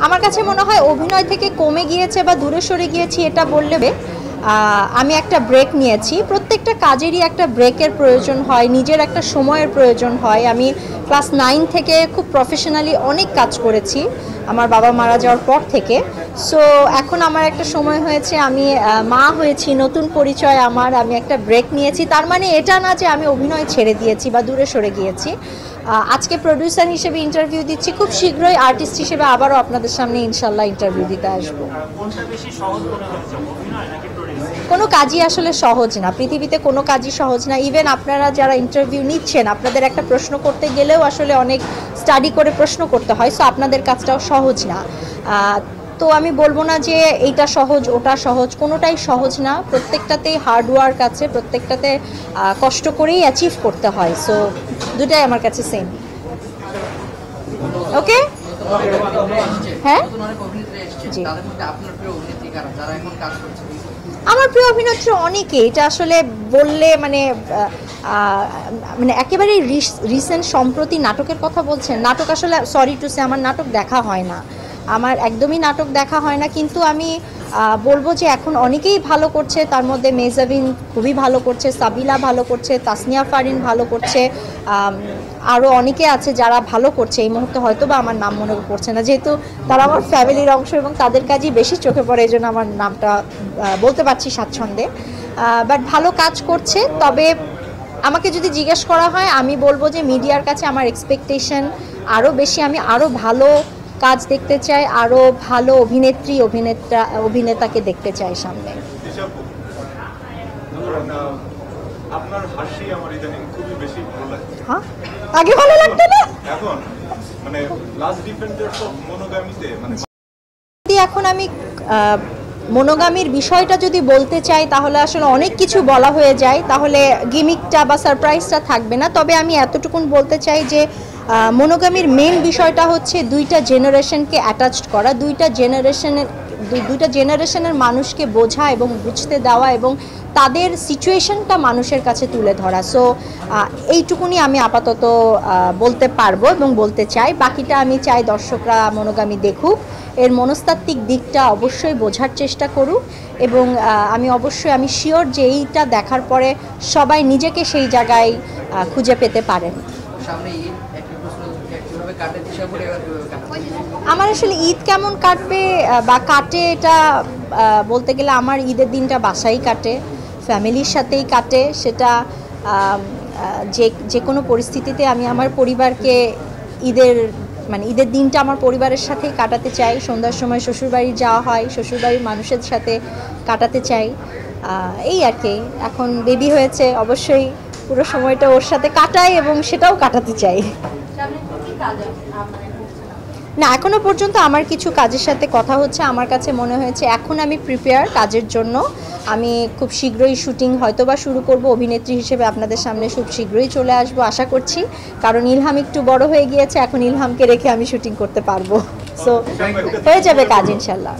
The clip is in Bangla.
আমার কাছে মনে হয় অভিনয় থেকে কমে গিয়েছে বা দূরে সরে গিয়েছি এটা বললে আমি একটা ব্রেক নিয়েছি। প্রত্যেকটা কাজেরই একটা ব্রেকের প্রয়োজন হয়, নিজের একটা সময়ের প্রয়োজন হয়। আমি ক্লাস 9 থেকে খুব প্রফেশনালি অনেক কাজ করেছি আমার বাবা মারা যাওয়ার পর থেকে। সো এখন আমার একটা সময় হয়েছে, আমি মা হয়েছি, নতুন পরিচয় আমার, আমি একটা ব্রেক নিয়েছি। তার মানে এটা না যে আমি অভিনয় ছেড়ে দিয়েছি বা দূরে সরে গিয়েছি। আজকে প্রোডিউসার হিসেবে ইন্টারভিউ দিচ্ছি, খুব শীঘ্রই আর্টিস্ট হিসেবে আবারও আপনাদের সামনে ইনশাল্লাহ ইন্টারভিউ দিতে আসবো। কোনো কাজই আসলে সহজ না, পৃথিবীতে কোনো কাজই সহজ না। ইভেন আপনারা যারা ইন্টারভিউ নিচ্ছেন, আপনাদের একটা প্রশ্ন করতে গেলেও আসলে অনেক স্টাডি করে প্রশ্ন করতে হয়। সো আপনাদের কাজটাও সহজ না। তো আমি বলবো না যে এইটা সহজ ওটা সহজ, কোনোটাই সহজ না। প্রত্যেকটাতেই হার্ডওয়ার্ক আছে, প্রত্যেকটাতে কষ্ট করেই অ্যাচিভ করতে হয়। সো দুটাই আমার কাছে সেম। ওকে, হ্যাঁ জি, আমার প্রিয় অভিনেত্রী অনেকে, এটা আসলে বললে মানে একেবারেই রিসেন্ট সম্প্রতি নাটকের কথা বলছেন। নাটক আসলে সরি টু সে আমার নাটক দেখা হয় না, আমার একদমই নাটক দেখা হয় না। কিন্তু আমি বলবো যে এখন অনেকেই ভালো করছে, তার মধ্যে মেজাবিন খুবই ভালো করছে, সাবিলা ভালো করছে, তাসনিয়া ফারিন ভালো করছে, আরও অনেকে আছে যারা ভালো করছে। এই মুহূর্তে হয়তো বা আমার নাম মনে পড়ছে না, যেহেতু তারা আমার ফ্যামিলির অংশ এবং তাদের কাজই বেশি চোখে পড়ে, এই জন্য আমার নামটা বলতে পারছি স্বাচ্ছন্দ্যে। বাট ভালো কাজ করছে। তবে আমাকে যদি জিজ্ঞেস করা হয়, আমি বলবো যে মিডিয়ার কাছে আমার এক্সপেকটেশন আরও বেশি। আমি আরও ভালো কাজ দেখতে চাই, আরও ভালো অভিনেতাকে দেখতে চাই সামনে। হ্যাঁ, আগে ভালো লাগতো না, এখন আমি মনোগামীর বিষয়টা যদি বলতে চাই তাহলে আসলে অনেক কিছু বলা হয়ে যায়, তাহলে গিমিকটা বা সারপ্রাইজটা থাকবে না। তবে আমি এতটুকুন বলতে চাই যে মনোগামীর মেন বিষয়টা হচ্ছে দুইটা জেনারেশনকে অ্যাটাচড করা, দুইটা জেনারেশনের মানুষকে বোঝা এবং বুঝতে দেওয়া এবং তাদের সিচুয়েশনটা মানুষের কাছে তুলে ধরা। সো এইটুকুনি আমি আপাতত বলতে পারবো এবং বলতে চাই। বাকিটা আমি চাই দর্শকরা মনোগামী দেখুক, এর মনস্তাত্ত্বিক দিকটা অবশ্যই বোঝার চেষ্টা করুক এবং আমি শিওর যে এইটা দেখার পরে সবাই নিজেকে সেই জায়গায় খুঁজে পেতে পারেন। আমার আসলে ঈদ কেমন কাটবে বা কাটে এটা বলতে গেলে আমার ঈদের দিনটা বাসায় কাটে, ফ্যামিলির সাথেই কাটে। সেটা যে কোনো পরিস্থিতিতে আমি আমার পরিবারকে ঈদের দিনটা আমার পরিবারের সাথেই কাটাতে চাই। সন্ধ্যার সময় শ্বশুরবাড়ি যাওয়া হয়, শ্বশুরবাড়ির মানুষের সাথে কাটাতে চাই, এই আর কি। এখন বেবি হয়েছে, অবশ্যই পুরো সময়টা ওর সাথে কাটাই এবং সেটাও কাটাতে চাই। না, এখনো পর্যন্ত আমার কিছু কাজের সাথে কথা হচ্ছে। আমার কাছে মনে হয়েছে এখন আমি প্রিপেয়ার কাজের জন্য। আমি খুব শীঘ্রই শুটিং হয়তোবা শুরু করব। অভিনেত্রী হিসেবে আপনাদের সামনে খুব শীঘ্রই চলে আসবো আশা করছি, কারণ ইলহাম একটু বড় হয়ে গিয়েছে, এখন ইলহামকে রেখে আমি শুটিং করতে পারবো। সো হয়ে যাবে কাজ ইনশাল্লাহ।